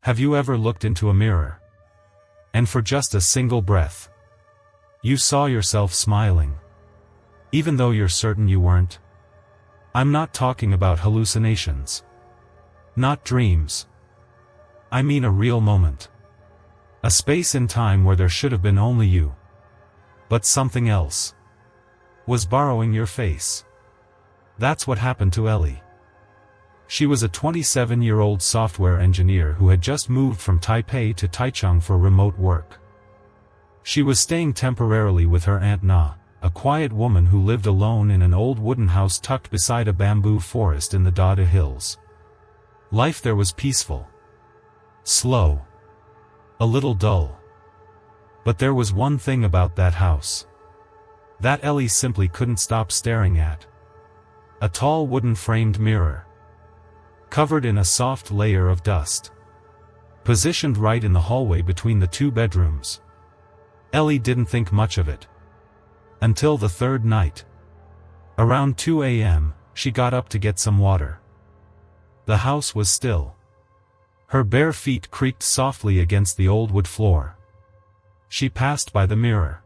Have you ever looked into a mirror? And for just a single breath, you saw yourself smiling, even though you're certain you weren't? I'm not talking about hallucinations. Not dreams. I mean a real moment. A space in time where there should have been only you. But something else was borrowing your face. That's what happened to Ellie. She was a 27-year-old software engineer who had just moved from Taipei to Taichung for remote work. She was staying temporarily with her Aunt Na, a quiet woman who lived alone in an old wooden house tucked beside a bamboo forest in the Dada Hills. Life there was peaceful. Slow. A little dull. But there was one thing about that house that Ellie simply couldn't stop staring at. A tall wooden-framed mirror, covered in a soft layer of dust, positioned right in the hallway between the two bedrooms. Ellie didn't think much of it until the third night. Around 2 a.m., she got up to get some water. The house was still. Her bare feet creaked softly against the old wood floor. She passed by the mirror.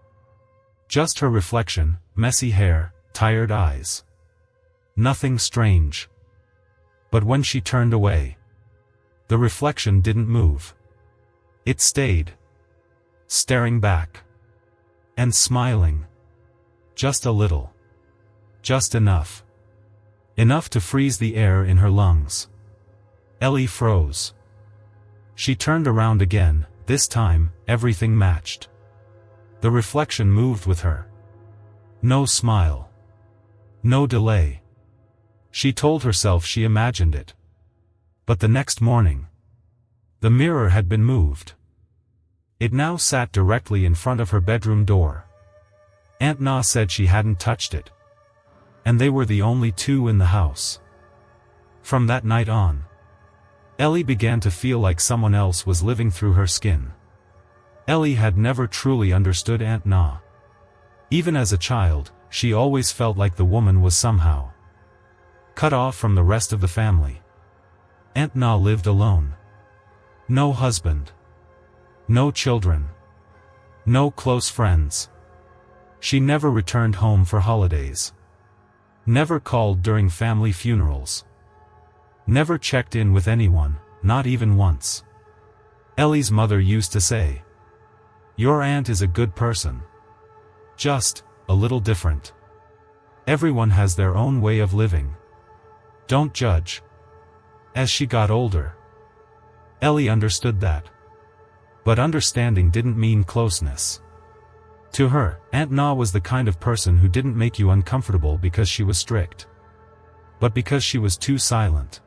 Just her reflection, messy hair, tired eyes. Nothing strange. But when she turned away, the reflection didn't move. It stayed, staring back, and smiling. Just a little. Just enough. Enough to freeze the air in her lungs. Ellie froze. She turned around again. This time, everything matched. The reflection moved with her. No smile. No delay. She told herself she imagined it. But the next morning, the mirror had been moved. It now sat directly in front of her bedroom door. Aunt Na said she hadn't touched it. And they were the only two in the house. From that night on, Ellie began to feel like someone else was living through her skin. Ellie had never truly understood Aunt Na. Even as a child, she always felt like the woman was somehow cut off from the rest of the family. Aunt Na lived alone. No husband. No children. No close friends. She never returned home for holidays. Never called during family funerals. Never checked in with anyone, not even once. Ellie's mother used to say, "Your aunt is a good person. Just a little different. Everyone has their own way of living. Don't judge." As she got older, Ellie understood that. But understanding didn't mean closeness. To her, Aunt Na was the kind of person who didn't make you uncomfortable because she was strict, but because she was too silent.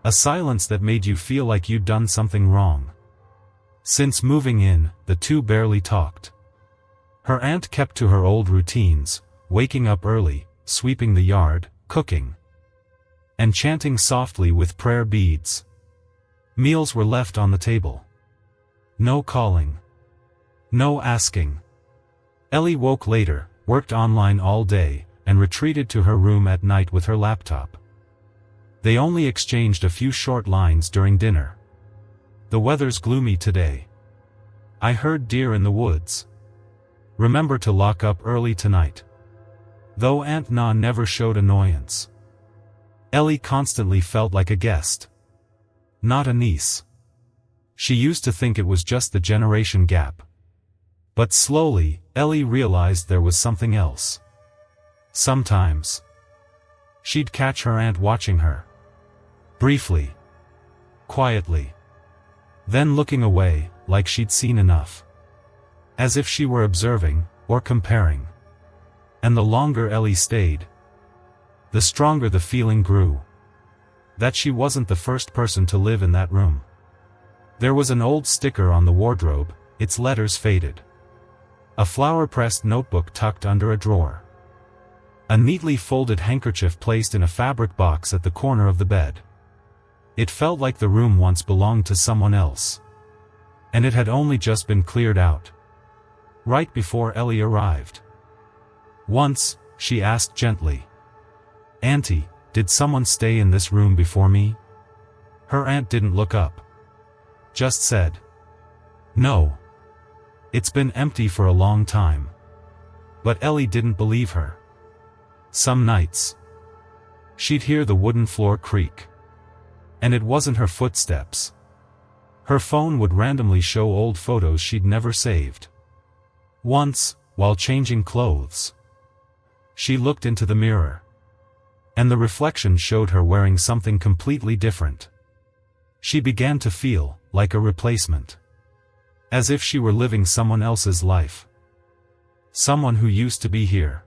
A silence that made you feel like you'd done something wrong. Since moving in, the two barely talked. Her aunt kept to her old routines, waking up early, sweeping the yard, cooking, and chanting softly with prayer beads. Meals were left on the table. No calling. No asking. Ellie woke later, worked online all day, and retreated to her room at night with her laptop. They only exchanged a few short lines during dinner. "The weather's gloomy today. I heard deer in the woods. Remember to lock up early tonight." Though Aunt Na never showed annoyance, Ellie constantly felt like a guest, not a niece. She used to think it was just the generation gap. But slowly, Ellie realized there was something else. Sometimes, she'd catch her aunt watching her. Briefly. Quietly. Then looking away, like she'd seen enough. As if she were observing, or comparing. And the longer Ellie stayed, the stronger the feeling grew. That she wasn't the first person to live in that room. There was an old sticker on the wardrobe, its letters faded. A flower-pressed notebook tucked under a drawer. A neatly folded handkerchief placed in a fabric box at the corner of the bed. It felt like the room once belonged to someone else. And it had only just been cleared out. Right before Ellie arrived. Once, she asked gently, "Auntie, did someone stay in this room before me?" Her aunt didn't look up. just said, "No. It's been empty for a long time." But Ellie didn't believe her. Some nights, she'd hear the wooden floor creak. And it wasn't her footsteps. Her phone would randomly show old photos she'd never saved. Once, while changing clothes, she looked into the mirror. And the reflection showed her wearing something completely different. She began to feel like a replacement. As if she were living someone else's life. Someone who used to be here.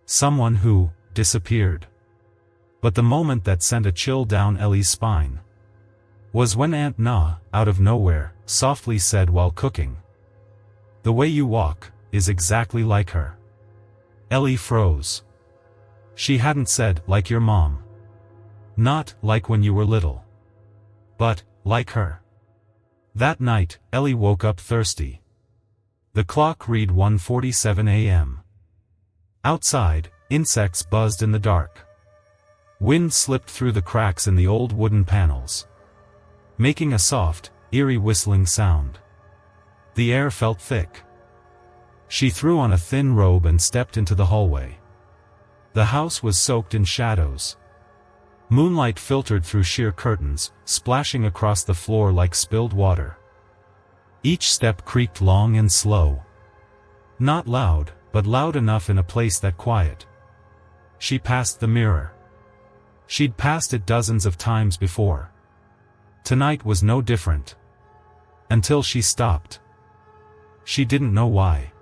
Someone who disappeared. But the moment that sent a chill down Ellie's spine was when Aunt Na, out of nowhere, softly said while cooking, "The way you walk is exactly like her." Ellie froze. She hadn't said, "like your mom." Not like when you were little. But, like her. That night, Ellie woke up thirsty. The clock read 1:47 a.m. Outside, insects buzzed in the dark. Wind slipped through the cracks in the old wooden panels, making a soft, eerie whistling sound. The air felt thick. She threw on a thin robe and stepped into the hallway. The house was soaked in shadows. Moonlight filtered through sheer curtains, splashing across the floor like spilled water. Each step creaked long and slow. Not loud, but loud enough in a place that quiet. She passed the mirror. She'd passed it dozens of times before. Tonight was no different. Until she stopped. She didn't know why.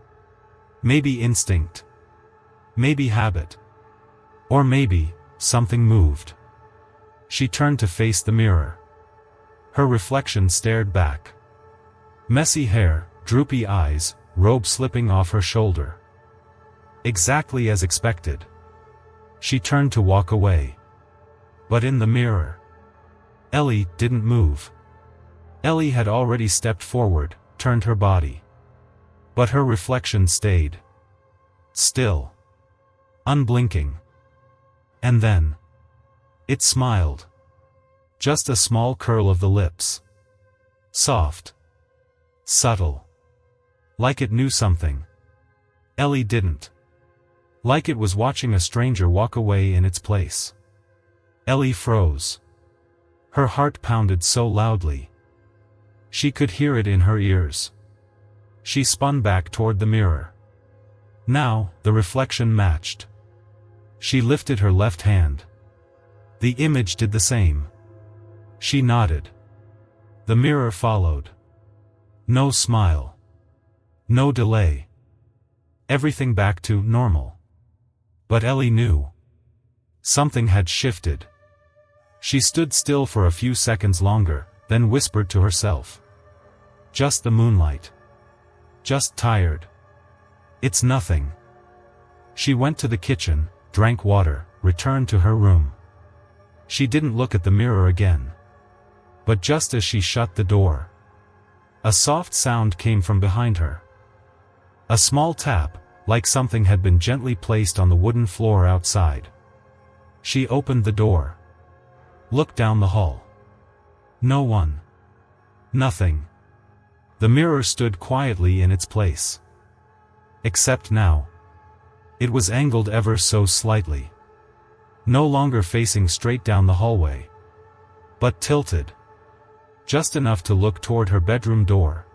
Maybe instinct. Maybe habit. Or maybe, something moved. She turned to face the mirror. Her reflection stared back. Messy hair, droopy eyes, robe slipping off her shoulder. Exactly as expected. She turned to walk away. But in the mirror, Ellie didn't move. Ellie had already stepped forward, turned her body. But her reflection stayed. Still. Unblinking. And then, it smiled. Just a small curl of the lips. Soft. Subtle. Like it knew something. Ellie didn't. Like it was watching a stranger walk away in its place. Ellie froze. Her heart pounded so loudly. She could hear it in her ears. She spun back toward the mirror. Now, the reflection matched. She lifted her left hand. The image did the same. She nodded. The mirror followed. No smile. No delay. Everything back to normal. But Ellie knew. Something had shifted. She stood still for a few seconds longer, then whispered to herself. Just the moonlight. Just tired. It's nothing. She went to the kitchen, drank water, returned to her room. She didn't look at the mirror again. But just as she shut the door, a soft sound came from behind her. A small tap, like something had been gently placed on the wooden floor outside. She opened the door. Looked down the hall. No one. Nothing. The mirror stood quietly in its place. Except now. It was angled ever so slightly. No longer facing straight down the hallway. But tilted. Just enough to look toward her bedroom door.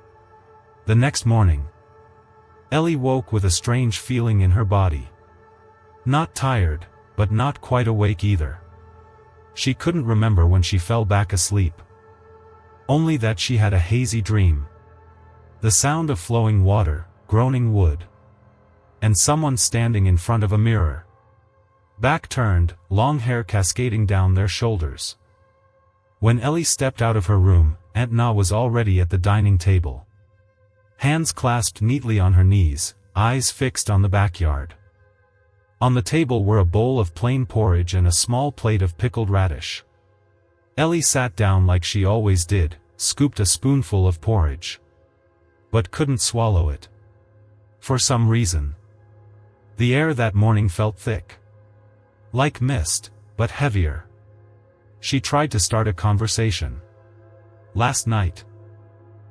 The next morning, Ellie woke with a strange feeling in her body. Not tired, but not quite awake either. She couldn't remember when she fell back asleep. Only that she had a hazy dream. The sound of flowing water, groaning wood. And someone standing in front of a mirror. Back turned, long hair cascading down their shoulders. When Ellie stepped out of her room, Aunt Na was already at the dining table. Hands clasped neatly on her knees, eyes fixed on the backyard. On the table were a bowl of plain porridge and a small plate of pickled radish. Ellie sat down like she always did, scooped a spoonful of porridge. But couldn't swallow it. For some reason. The air that morning felt thick. Like mist, but heavier. She tried to start a conversation. Last night,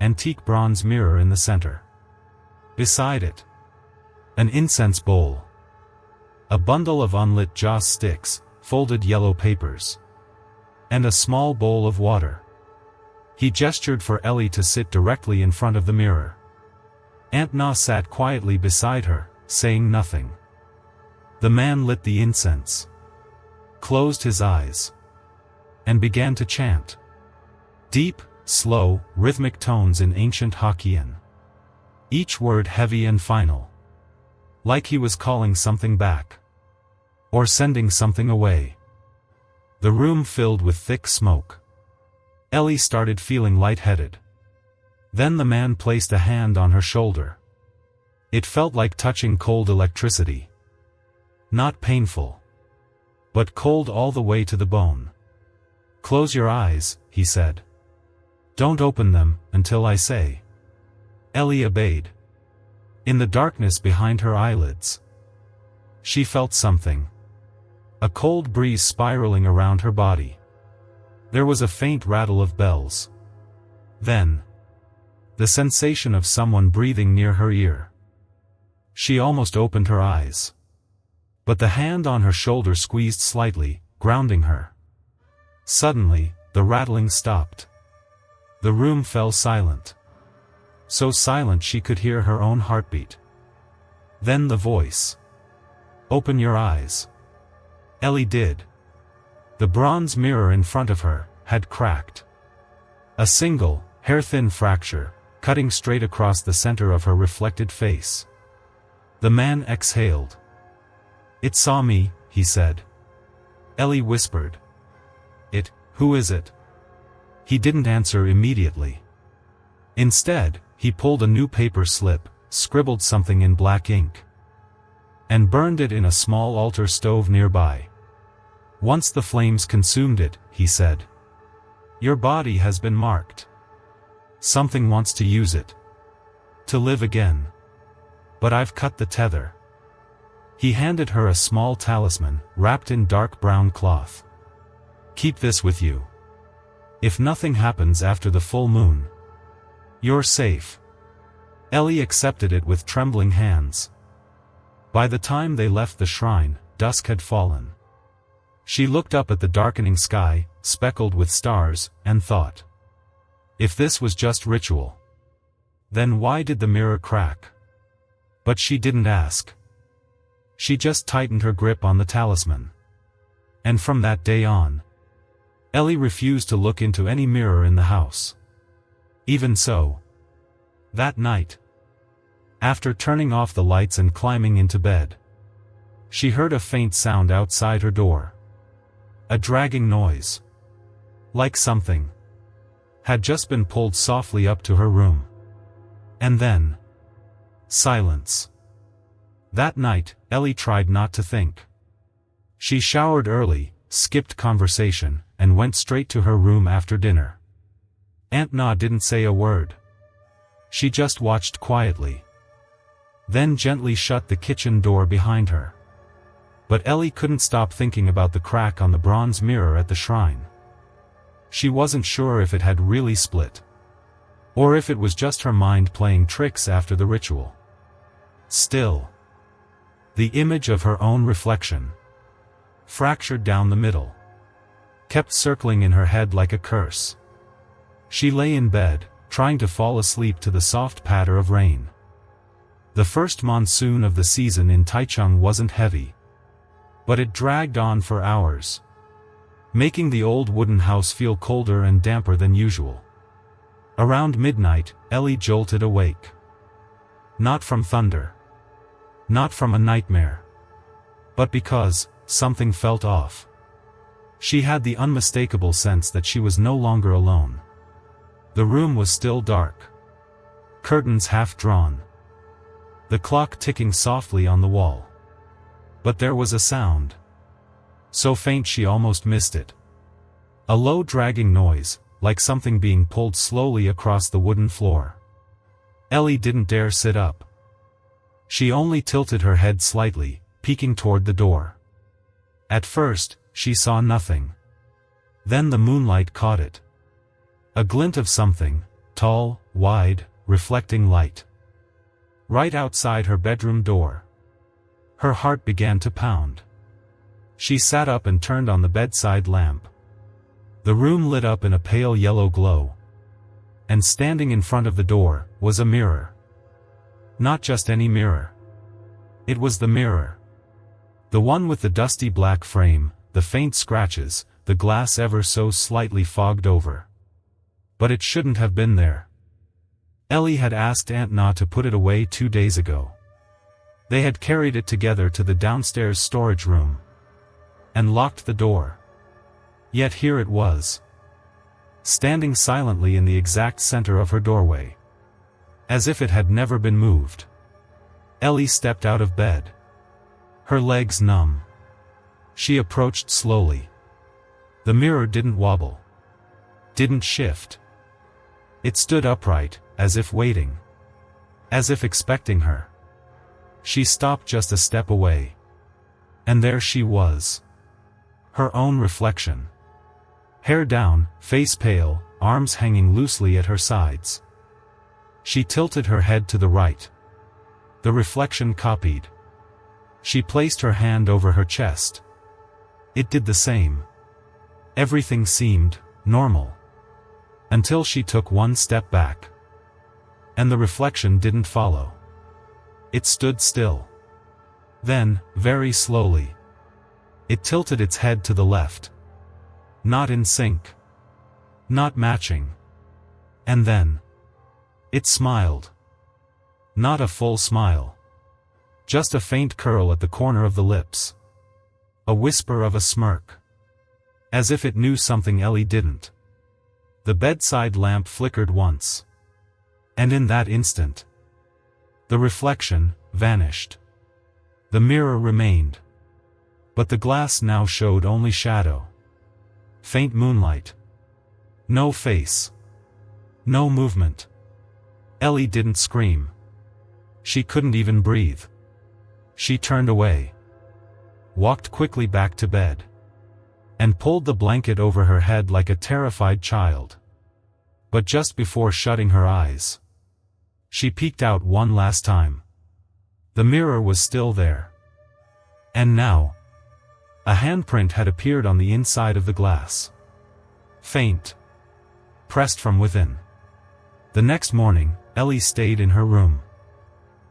antique bronze mirror in the center. Beside it, an incense bowl, a bundle of unlit joss sticks, folded yellow papers, and a small bowl of water. He gestured for Ellie to sit directly in front of the mirror. Aunt Na sat quietly beside her, saying nothing. The man lit the incense, closed his eyes, and began to chant. Deep, slow, rhythmic tones in ancient Hokkien. Each word heavy and final. Like he was calling something back. Or sending something away. The room filled with thick smoke. Ellie started feeling lightheaded. Then the man placed a hand on her shoulder. It felt like touching cold electricity. Not painful, but cold all the way to the bone. "Close your eyes," he said. "Don't open them until I say." Ellie obeyed. In the darkness behind her eyelids, she felt something. A cold breeze spiraling around her body. There was a faint rattle of bells. Then, the sensation of someone breathing near her ear. She almost opened her eyes. But the hand on her shoulder squeezed slightly, grounding her. Suddenly, the rattling stopped. The room fell silent. So silent she could hear her own heartbeat. Then the voice. "Open your eyes." Ellie did. The bronze mirror in front of her had cracked. A single, hair-thin fracture, cutting straight across the center of her reflected face. The man exhaled. "It saw me," he said. Ellie whispered. Who is it?" He didn't answer immediately. Instead, he pulled a new paper slip, scribbled something in black ink, and burned it in a small altar stove nearby. "Once the flames consumed it," he said. "Your body has been marked. Something wants to use it. To live again. But I've cut the tether." He handed her a small talisman, wrapped in dark brown cloth. "Keep this with you. If nothing happens after the full moon, you're safe." Ellie accepted it with trembling hands. By the time they left the shrine, dusk had fallen. She looked up at the darkening sky, speckled with stars, and thought. If this was just ritual, then why did the mirror crack? But she didn't ask. She just tightened her grip on the talisman. And from that day on, Ellie refused to look into any mirror in the house. Even so, that night, after turning off the lights and climbing into bed, she heard a faint sound outside her door. A dragging noise. Like something had just been pulled softly up to her room. And then, silence. That night, Ellie tried not to think. She showered early, skipped conversation, and went straight to her room after dinner. Aunt Na didn't say a word. She just watched quietly. Then gently shut the kitchen door behind her. But Ellie couldn't stop thinking about the crack on the bronze mirror at the shrine. She wasn't sure if it had really split, or if it was just her mind playing tricks after the ritual. Still, the image of her own reflection, fractured down the middle, kept circling in her head like a curse. She lay in bed, trying to fall asleep to the soft patter of rain. The first monsoon of the season in Taichung wasn't heavy, but it dragged on for hours, making the old wooden house feel colder and damper than usual. Around midnight, Ellie jolted awake. Not from thunder. Not from a nightmare. But because something felt off. She had the unmistakable sense that she was no longer alone. The room was still dark. Curtains half drawn. The clock ticking softly on the wall. But there was a sound. So faint she almost missed it. A low dragging noise, like something being pulled slowly across the wooden floor. Ellie didn't dare sit up. She only tilted her head slightly, peeking toward the door. At first, she saw nothing. Then the moonlight caught it. A glint of something, tall, wide, reflecting light. Right outside her bedroom door. Her heart began to pound. She sat up and turned on the bedside lamp. The room lit up in a pale yellow glow. And standing in front of the door was a mirror. Not just any mirror. It was the mirror. The one with the dusty black frame, the faint scratches, the glass ever so slightly fogged over. But it shouldn't have been there. Ellie had asked Aunt Na to put it away 2 days ago. They had carried it together to the downstairs storage room. And locked the door. Yet here it was. Standing silently in the exact center of her doorway. As if it had never been moved. Ellie stepped out of bed. Her legs numb. She approached slowly. The mirror didn't wobble. Didn't shift. It stood upright, as if waiting. As if expecting her. She stopped just a step away. And there she was. Her own reflection. Hair down, face pale, arms hanging loosely at her sides. She tilted her head to the right. The reflection copied. She placed her hand over her chest. It did the same. Everything seemed normal. Until she took one step back. And the reflection didn't follow. It stood still. Then, very slowly, it tilted its head to the left. Not in sync. Not matching. And then, it smiled. Not a full smile. Just a faint curl at the corner of the lips. A whisper of a smirk. As if it knew something Ellie didn't. The bedside lamp flickered once. And in that instant, the reflection vanished. The mirror remained. But the glass now showed only shadow. Faint moonlight. No face. No movement. Ellie didn't scream. She couldn't even breathe. She turned away. Walked quickly back to bed. And pulled the blanket over her head like a terrified child. But just before shutting her eyes, she peeked out one last time. The mirror was still there. And now, a handprint had appeared on the inside of the glass. Faint. Pressed from within. The next morning, Ellie stayed in her room.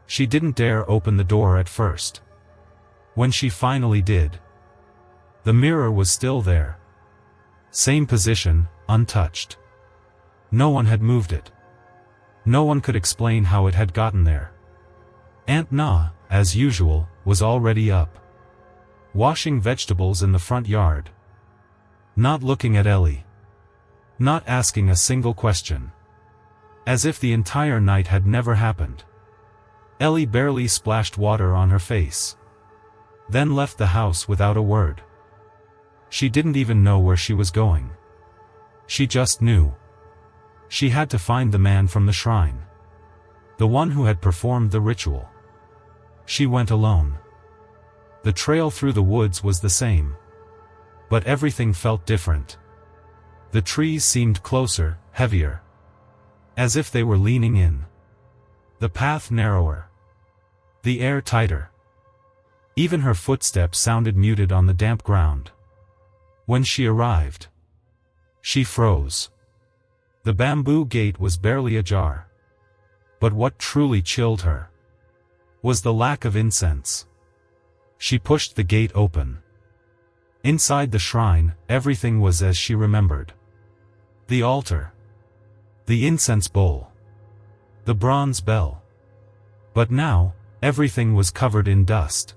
She didn't dare open the door at first. When she finally did, the mirror was still there. Same position, untouched. No one had moved it. No one could explain how it had gotten there. Aunt Na, as usual, was already up. Washing vegetables in the front yard. Not looking at Ellie. Not asking a single question. As if the entire night had never happened. Ellie barely splashed water on her face. Then left the house without a word. She didn't even know where she was going. She just knew. She had to find the man from the shrine. The one who had performed the ritual. She went alone. The trail through the woods was the same. But everything felt different. The trees seemed closer, heavier. As if they were leaning in. The path narrower. The air tighter. Even her footsteps sounded muted on the damp ground. When she arrived, she froze. The bamboo gate was barely ajar. But what truly chilled her was the lack of incense. She pushed the gate open. Inside the shrine, everything was as she remembered. The altar. The incense bowl. The bronze bell. But now, everything was covered in dust.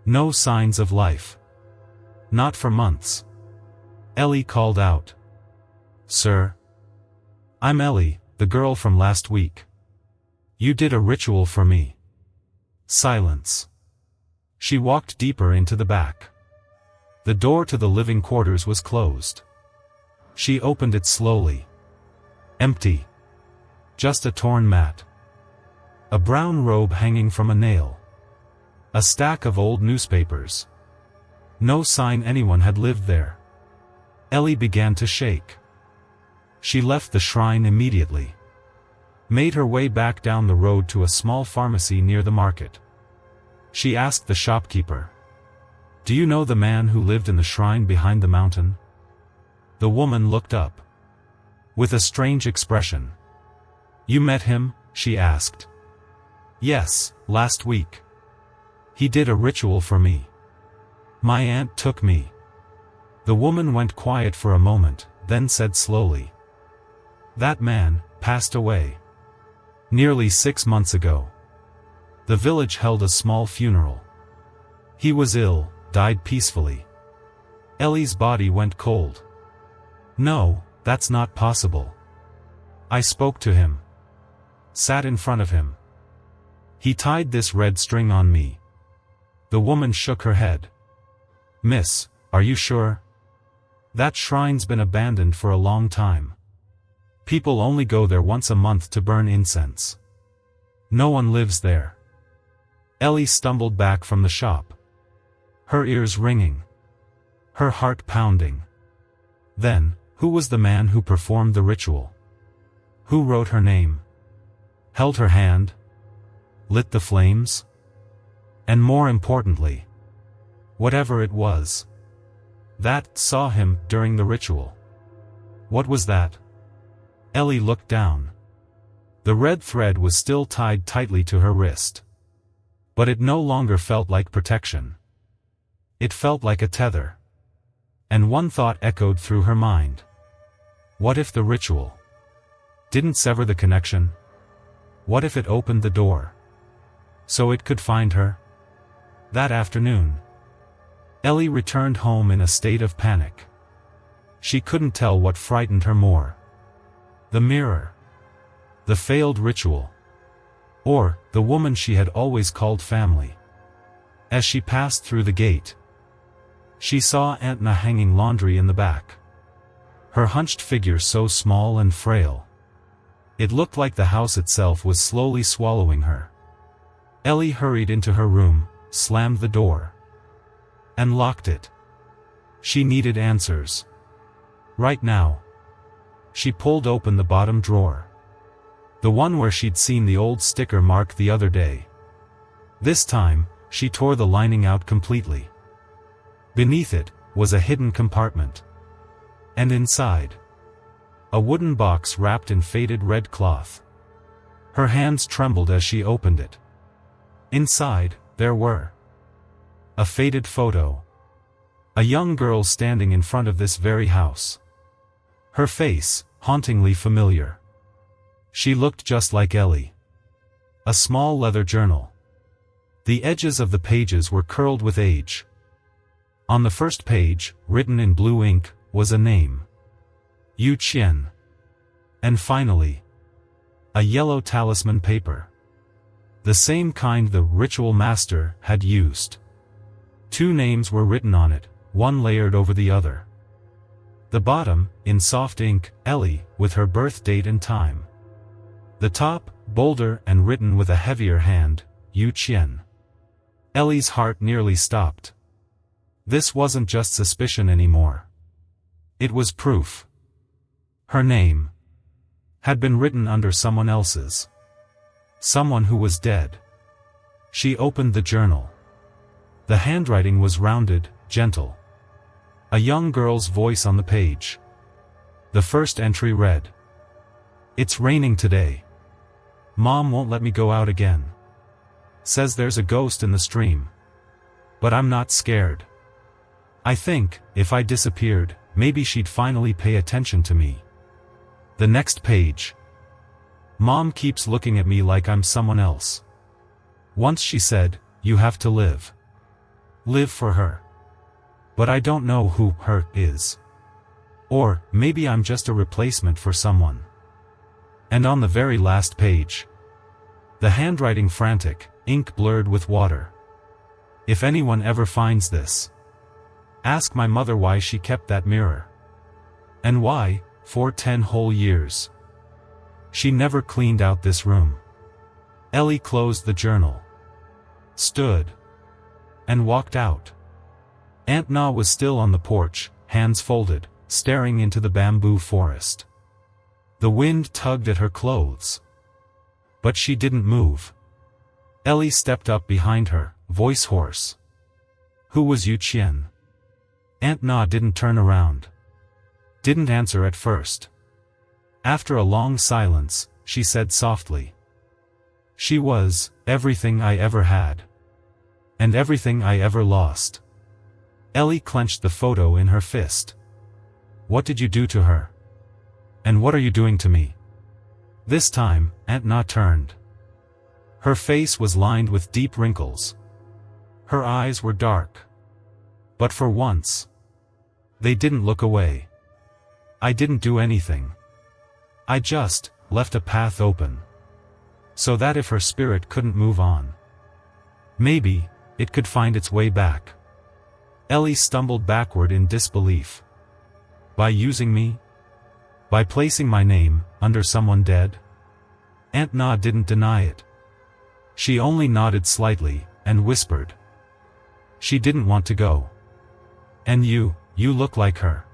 No signs of life. Not for months. Ellie called out. "Sir? I'm Ellie, the girl from last week. You did a ritual for me." Silence. She walked deeper into the back. The door to the living quarters was closed. She opened it slowly. Empty. Just a torn mat. A brown robe hanging from a nail. A stack of old newspapers. No sign anyone had lived there. Ellie began to shake. She left the shrine immediately. made her way back down the road to a small pharmacy near the market. She asked the shopkeeper, "Do you know the man who lived in the shrine behind the mountain?" The woman looked up with a strange expression. "You met him?" she asked. "Yes, last week. He did a ritual for me. My aunt took me." The woman went quiet for a moment, then said slowly, "That man passed away nearly 6 months ago. The village held a small funeral. He was ill, died peacefully." Ellie's body went cold. "No, that's not possible. I spoke to him. Sat in front of him. He tied this red string on me." The woman shook her head. "Miss, are you sure? That shrine's been abandoned for a long time. People only go there once a month to burn incense. No one lives there." Ellie stumbled back from the shop, her ears ringing, her heart pounding. Then, who was the man who performed the ritual? Who wrote her name? Held her hand? Lit the flames? And more importantly, whatever it was that saw him during the ritual. What was that? Ellie looked down. The red thread was still tied tightly to her wrist. But it no longer felt like protection. It felt like a tether. And one thought echoed through her mind. What if the ritual didn't sever the connection? What if it opened the door so it could find her? That afternoon, Ellie returned home in a state of panic. She couldn't tell what frightened her more: the mirror, the failed ritual, or the woman she had always called family. As she passed through the gate, she saw Aunt Na hanging laundry in the back, her hunched figure so small and frail. It looked like the house itself was slowly swallowing her. Ellie hurried into her room, slammed the door, and locked it. She needed answers. Right now. She pulled open the bottom drawer. The one where she'd seen the old sticker mark the other day. This time, she tore the lining out completely. Beneath it was a hidden compartment. And inside, a wooden box wrapped in faded red cloth. Her hands trembled as she opened it. Inside, there were a faded photo. A young girl standing in front of this very house. Her face, hauntingly familiar. She looked just like Ellie. A small leather journal. The edges of the pages were curled with age. On the first page, written in blue ink, was a name: Yu Qian. And finally, a yellow talisman paper. The same kind the ritual master had used. 2 names were written on it, one layered over the other. The bottom, in soft ink, Ellie, with her birth date and time. The top, bolder and written with a heavier hand, Yu Qian. Ellie's heart nearly stopped. This wasn't just suspicion anymore. It was proof. Her name had been written under someone else's. Someone who was dead. She opened the journal. The handwriting was rounded, gentle. A young girl's voice on the page. The first entry read: "It's raining today. Mom won't let me go out again. Says there's a ghost in the stream. But I'm not scared. I think, if I disappeared, maybe she'd finally pay attention to me." The next page. "Mom keeps looking at me like I'm someone else. Once she said, you have to live. Live for her. But I don't know who her is. Or, maybe I'm just a replacement for someone." And on the very last page, the handwriting frantic, ink blurred with water. "If anyone ever finds this, ask my mother why she kept that mirror. And why, for 10 whole years, she never cleaned out this room." Ellie closed the journal, stood, and walked out. Aunt Na was still on the porch, hands folded, staring into the bamboo forest. The wind tugged at her clothes. But she didn't move. Ellie stepped up behind her, voice hoarse. "Who was Yu Qian?" Aunt Na didn't turn around. Didn't answer at first. After a long silence, she said softly. "She was everything I ever had. And everything I ever lost." Ellie clenched the photo in her fist. "What did you do to her? And what are you doing to me?" This time, Aunt Na turned. Her face was lined with deep wrinkles. Her eyes were dark. But for once, they didn't look away. "I didn't do anything. I just left a path open. So that if her spirit couldn't move on, maybe it could find its way back." Ellie stumbled backward in disbelief. "By using me? By placing my name under someone dead?" Aunt Na didn't deny it. She only nodded slightly, and whispered. "She didn't want to go. And you look like her.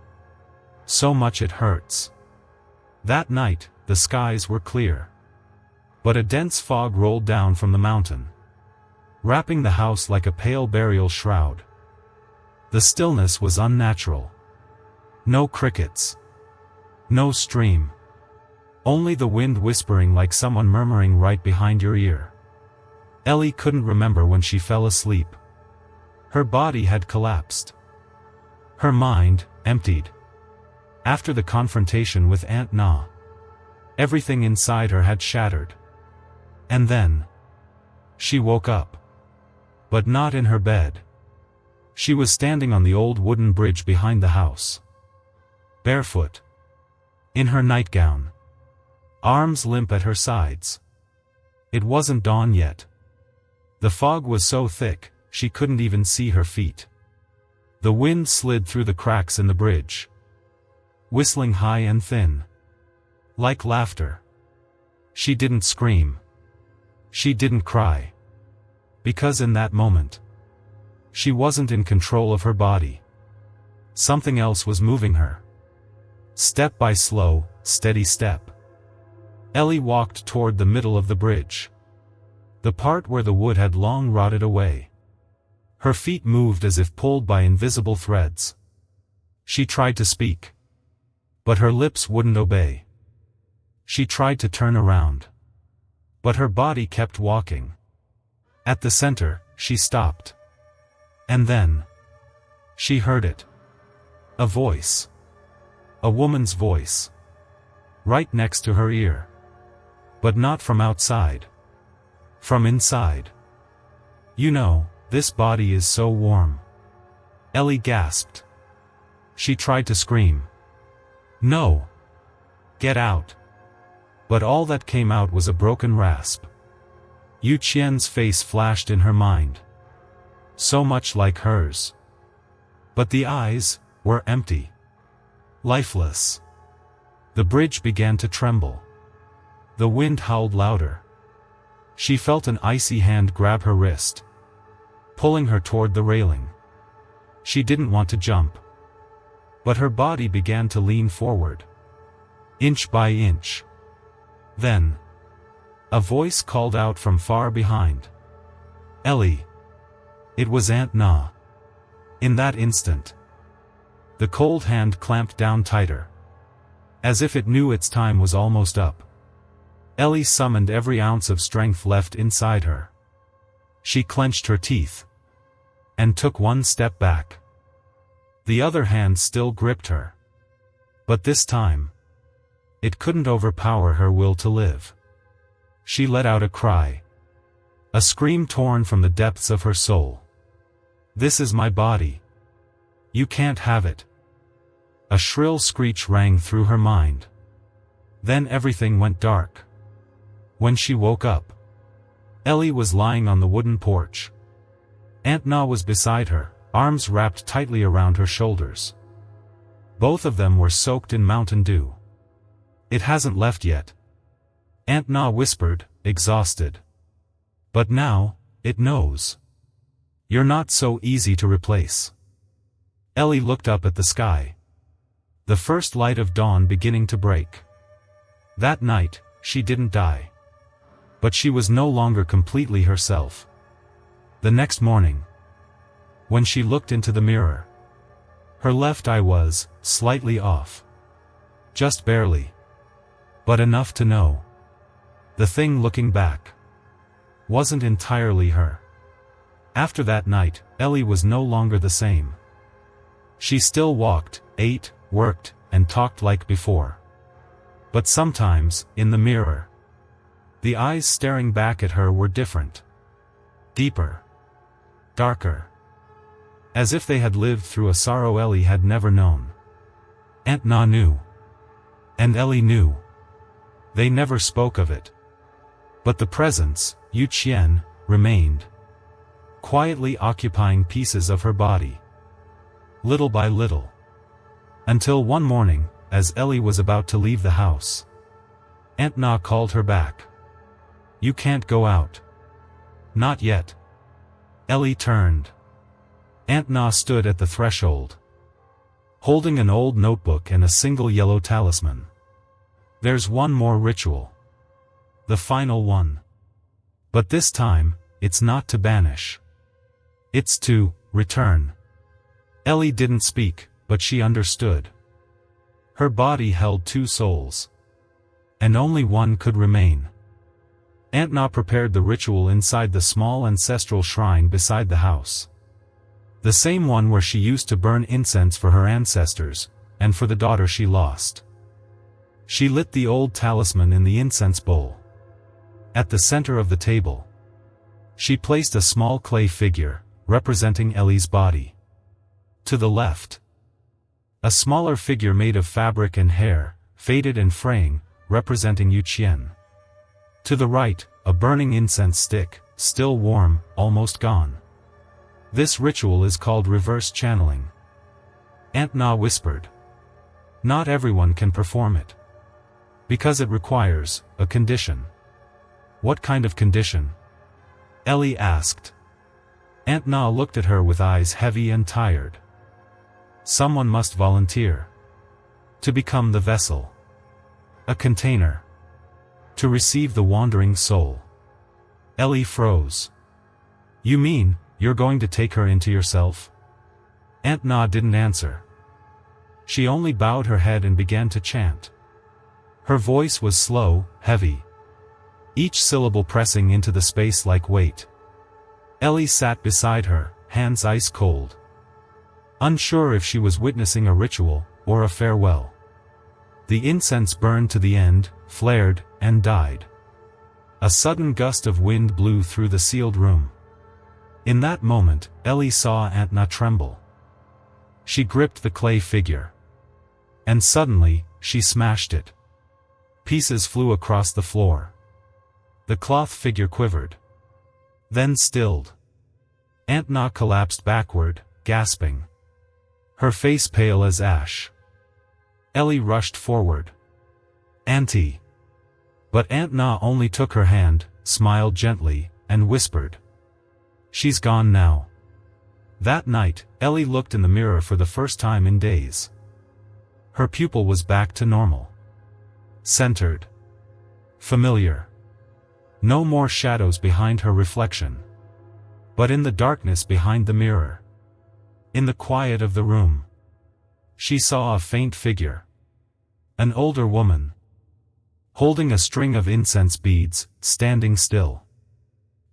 So much it hurts." That night, the skies were clear. But a dense fog rolled down from the mountain, wrapping the house like a pale burial shroud. The stillness was unnatural. No crickets. No stream. Only the wind whispering like someone murmuring right behind your ear. Ellie couldn't remember when she fell asleep. Her body had collapsed. Her mind, emptied. After the confrontation with Aunt Na, everything inside her had shattered. And then, she woke up. But not in her bed. She was standing on the old wooden bridge behind the house. Barefoot. In her nightgown. Arms limp at her sides. It wasn't dawn yet. The fog was so thick, she couldn't even see her feet. The wind slid through the cracks in the bridge, whistling high and thin, like laughter. She didn't scream. She didn't cry. Because in that moment, she wasn't in control of her body. Something else was moving her. Step by slow, steady step. Ellie walked toward the middle of the bridge. The part where the wood had long rotted away. Her feet moved as if pulled by invisible threads. She tried to speak. But her lips wouldn't obey. She tried to turn around. But her body kept walking. At the center, she stopped. And then, she heard it. A voice. A woman's voice. Right next to her ear. But not from outside. From inside. "You know, this body is so warm." Ellie gasped. She tried to scream. "No! Get out!" But all that came out was a broken rasp. Yu Qian's face flashed in her mind. So much like hers. But the eyes were empty. Lifeless. The bridge began to tremble. The wind howled louder. She felt an icy hand grab her wrist, pulling her toward the railing. She didn't want to jump. But her body began to lean forward. Inch by inch. Then, a voice called out from far behind. "Ellie." It was Aunt Na. In that instant, the cold hand clamped down tighter. As if it knew its time was almost up. Ellie summoned every ounce of strength left inside her. She clenched her teeth. And took one step back. The other hand still gripped her. But this time, it couldn't overpower her will to live. She let out a cry. A scream torn from the depths of her soul. "This is my body. You can't have it." A shrill screech rang through her mind. Then everything went dark. When she woke up, Ellie was lying on the wooden porch. Aunt Na was beside her, arms wrapped tightly around her shoulders. Both of them were soaked in mountain dew. "It hasn't left yet," Aunt Na whispered, exhausted. "But now, it knows. You're not so easy to replace." Ellie looked up at the sky. The first light of dawn beginning to break. That night, she didn't die. But she was no longer completely herself. The next morning, when she looked into the mirror, her left eye was slightly off. Just barely. But enough to know. The thing looking back wasn't entirely her. After that night, Ellie was no longer the same. She still walked, ate, worked, and talked like before. But sometimes, in the mirror, the eyes staring back at her were different. Deeper. Darker. As if they had lived through a sorrow Ellie had never known. Aunt Na knew. And Ellie knew. They never spoke of it. But the presence, Yu Qian, remained. Quietly occupying pieces of her body. Little by little. Until one morning, as Ellie was about to leave the house, Aunt Na called her back. You can't go out. Not yet. Ellie turned. Aunt Na stood at the threshold, holding an old notebook and a single yellow talisman. There's one more ritual. The final one. But this time, it's not to banish. It's to return. Ellie didn't speak, but she understood. Her body held two souls. And only one could remain. Aunt Na prepared the ritual inside the small ancestral shrine beside the house. The same one where she used to burn incense for her ancestors, and for the daughter she lost. She lit the old talisman in the incense bowl. At the center of the table, she placed a small clay figure, representing Ellie's body. To the left, a smaller figure made of fabric and hair, faded and fraying, representing Yu Qian. To the right, a burning incense stick, still warm, almost gone. This ritual is called reverse channeling. Aunt Na whispered. Not everyone can perform it. Because it requires a condition. What kind of condition? Ellie asked. Aunt Na looked at her with eyes heavy and tired. Someone must volunteer. To become the vessel. A container. To receive the wandering soul. Ellie froze. You mean, you're going to take her into yourself? Aunt Na didn't answer. She only bowed her head and began to chant. Her voice was slow, heavy. Each syllable pressing into the space like weight. Ellie sat beside her, hands ice cold. Unsure if she was witnessing a ritual, or a farewell. The incense burned to the end, flared, and died. A sudden gust of wind blew through the sealed room. In that moment, Ellie saw Aunt Na tremble. She gripped the clay figure. And suddenly, she smashed it. Pieces flew across the floor. The cloth figure quivered. Then stilled. Aunt Na collapsed backward, gasping. Her face pale as ash. Ellie rushed forward. Auntie. But Aunt Na only took her hand, smiled gently, and whispered. She's gone now. That night, Ellie looked in the mirror for the first time in days. Her pupil was back to normal. Centered. Familiar. No more shadows behind her reflection. But in the darkness behind the mirror. In the quiet of the room. She saw a faint figure. An older woman. Holding a string of incense beads, standing still.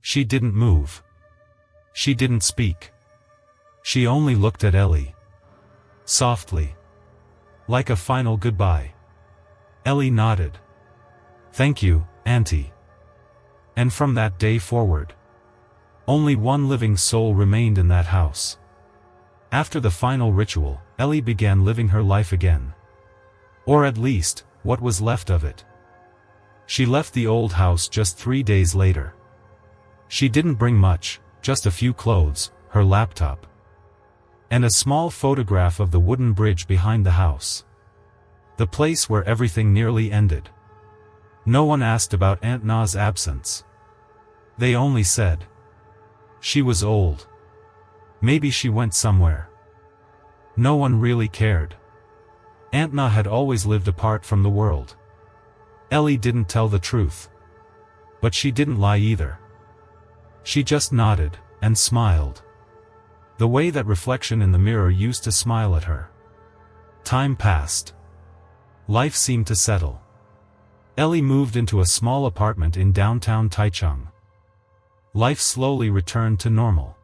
She didn't move. She didn't speak. She only looked at Ellie. Softly. Like a final goodbye. Ellie nodded. Thank you, Auntie. And from that day forward, only one living soul remained in that house. After the final ritual, Ellie began living her life again. Or at least, what was left of it. She left the old house just 3 days later. She didn't bring much, just a few clothes, her laptop, and a small photograph of the wooden bridge behind the house. The place where everything nearly ended. No one asked about Aunt Na's absence. They only said. She was old. Maybe she went somewhere. No one really cared. Aunt Na had always lived apart from the world. Ellie didn't tell the truth. But she didn't lie either. She just nodded, and smiled. The way that reflection in the mirror used to smile at her. Time passed. Life seemed to settle. Ellie moved into a small apartment in downtown Taichung. Life slowly returned to normal.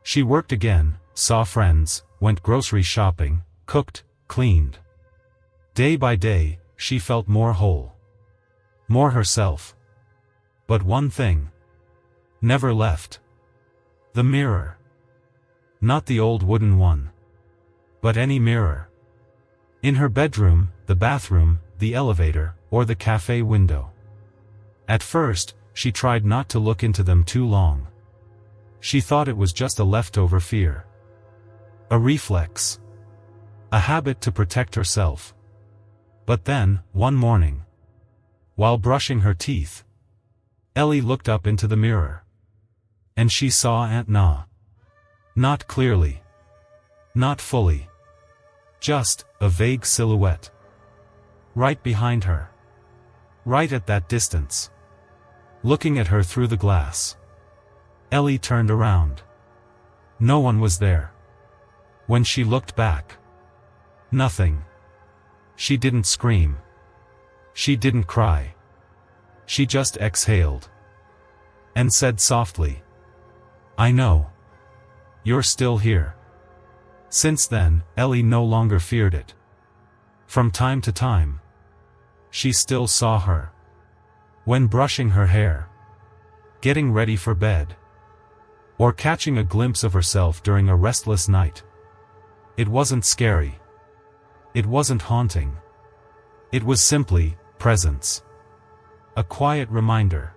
She worked again, saw friends, went grocery shopping, cooked, cleaned. Day by day, she felt more whole. More herself. But one thing never left. The mirror. Not the old wooden one. But any mirror. In her bedroom, the bathroom, the elevator, or the cafe window. At first, she tried not to look into them too long. She thought it was just a leftover fear. A reflex. A habit to protect herself. But then, one morning, while brushing her teeth, Ellie looked up into the mirror. And she saw Aunt Na. Not clearly. Not fully. Just a vague silhouette. Right behind her. Right at that distance. Looking at her through the glass. Ellie turned around. No one was there. When she looked back. Nothing. She didn't scream. She didn't cry. She just exhaled. And said softly, "I know. You're still here." Since then, Ellie no longer feared it. From time to time, she still saw her. When brushing her hair, getting ready for bed, or catching a glimpse of herself during a restless night. It wasn't scary. It wasn't haunting. It was simply presence. A quiet reminder.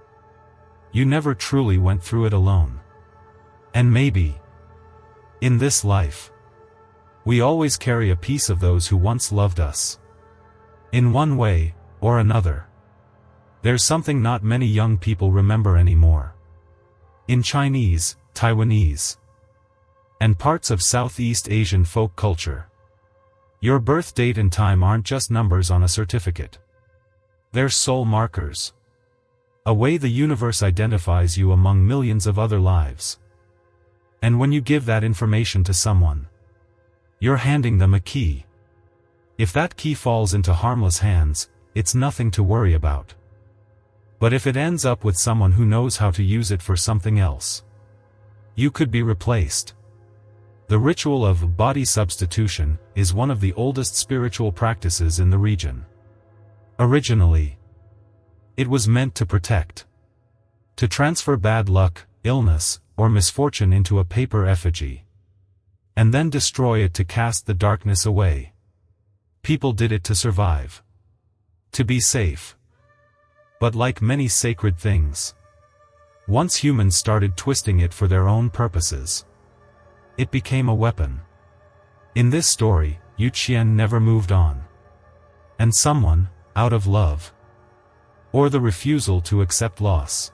You never truly went through it alone. And maybe, in this life, we always carry a piece of those who once loved us. In one way or another. There's something not many young people remember anymore. In Chinese, Taiwanese, and parts of Southeast Asian folk culture, your birth date and time aren't just numbers on a certificate. They're soul markers. A way the universe identifies you among millions of other lives. And when you give that information to someone, you're handing them a key. If that key falls into harmless hands, it's nothing to worry about. But if it ends up with someone who knows how to use it for something else, you could be replaced. The ritual of body substitution is one of the oldest spiritual practices in the region. Originally, it was meant to protect. To transfer bad luck, illness, or misfortune into a paper effigy. And then destroy it to cast the darkness away. People did it to survive. To be safe. But like many sacred things, once humans started twisting it for their own purposes, it became a weapon. In this story, Yu Qian never moved on. And someone, out of love, or the refusal to accept loss,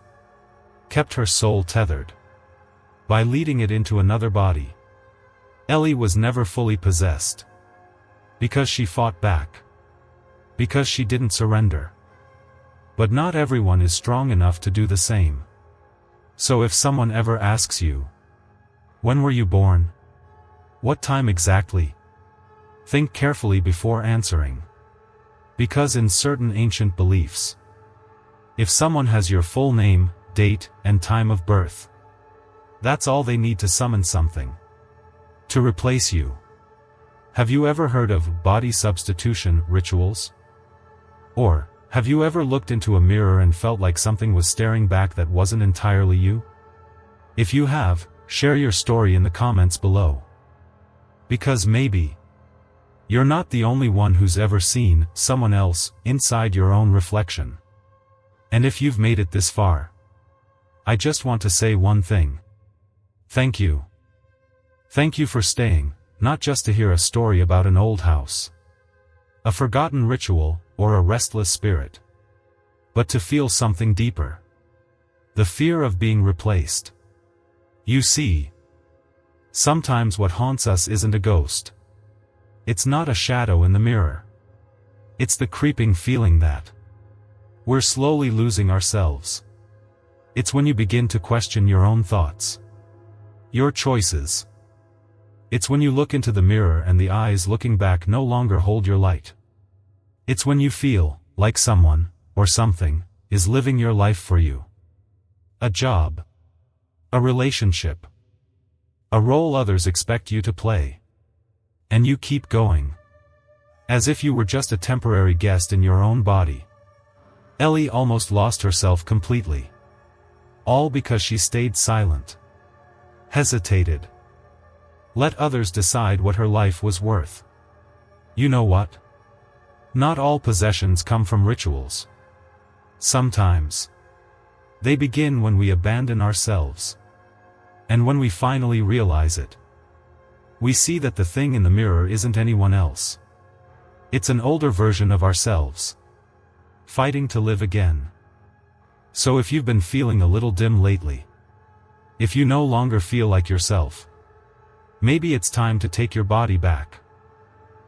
kept her soul tethered. By leading it into another body. Ellie was never fully possessed. Because she fought back. Because she didn't surrender. But not everyone is strong enough to do the same. So if someone ever asks you, "When were you born? What time exactly?" think carefully before answering. Because in certain ancient beliefs, if someone has your full name, date, and time of birth, that's all they need to summon something. To replace you. Have you ever heard of body substitution rituals? Or, have you ever looked into a mirror and felt like something was staring back that wasn't entirely you? If you have, share your story in the comments below. Because maybe, you're not the only one who's ever seen someone else inside your own reflection. And if you've made it this far, I just want to say one thing. Thank you. Thank you for staying, not just to hear a story about an old house, a forgotten ritual, or a restless spirit, but to feel something deeper. The fear of being replaced. You see, sometimes what haunts us isn't a ghost. It's not a shadow in the mirror. It's the creeping feeling that we're slowly losing ourselves. It's when you begin to question your own thoughts. Your choices. It's when you look into the mirror and the eyes looking back no longer hold your light. It's when you feel like someone, or something, is living your life for you. A job. A relationship. A role others expect you to play. And you keep going. As if you were just a temporary guest in your own body. Ellie almost lost herself completely. All because she stayed silent. Hesitated. Let others decide what her life was worth. You know what? Not all possessions come from rituals. Sometimes. They begin when we abandon ourselves. And when we finally realize it, we see that the thing in the mirror isn't anyone else. It's an older version of ourselves. Fighting to live again. So if you've been feeling a little dim lately, if you no longer feel like yourself, maybe it's time to take your body back.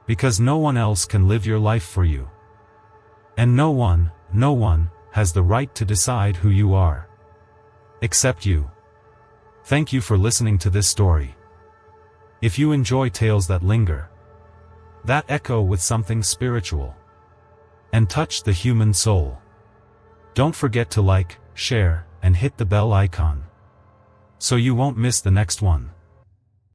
Because no one else can live your life for you. And no one has the right to decide who you are. Except you. Thank you for listening to this story. If you enjoy tales that linger, that echo with something spiritual, and touch the human soul, don't forget to like, share, and hit the bell icon, so you won't miss the next one.